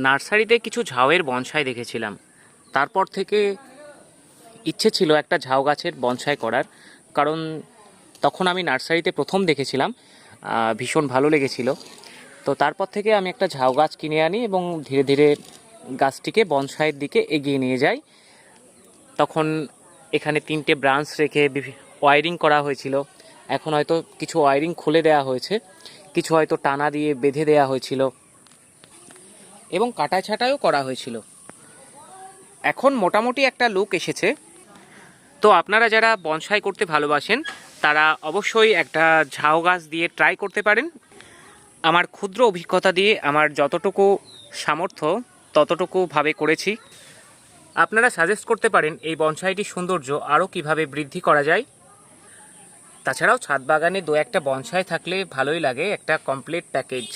নার্সারিতে কিছু ঝাউয়ের বনসাই দেখেছিলাম। তারপর থেকে ইচ্ছে ছিল একটা ঝাউ গাছের বনসাই করার, কারণ তখন আমি নার্সারিতে প্রথম দেখেছিলাম, ভীষণ ভালো লেগেছিল। তো তারপর থেকে আমি একটা ঝাউ গাছ কিনে আনি এবং ধীরে ধীরে গাছটিকে বনসাইয়ের দিকে এগিয়ে নিয়ে যাই। তখন এখানে 3টে ব্রাঞ্চ রেখে ওয়ারিং করা হয়েছিল। এখন হয়তো কিছু ওয়ারিং খুলে দেওয়া হয়েছে, কিছু হয়তো টানা দিয়ে বেঁধে দেওয়া হয়েছিল এবং কাটাই ছাঁটাইও করা হয়েছিল। এখন মোটামুটি একটা লুক এসেছে। তো আপনারা যারা বনসাই করতে ভালোবাসেন তারা অবশ্যই একটা ঝাউ গাছ দিয়ে ট্রাই করতে পারেন। আমার ক্ষুদ্র অভিজ্ঞতা দিয়ে আমার যতটুকু সামর্থ্য ততটুকুভাবে করেছি। আপনারা সাজেস্ট করতে পারেন এই বনসাইটির সৌন্দর্য আরও কিভাবে বৃদ্ধি করা যায়। তাছাড়াও ছাদ বাগানে 2-1টা বনসাই থাকলে ভালোই লাগে, একটা কমপ্লিট প্যাকেজ।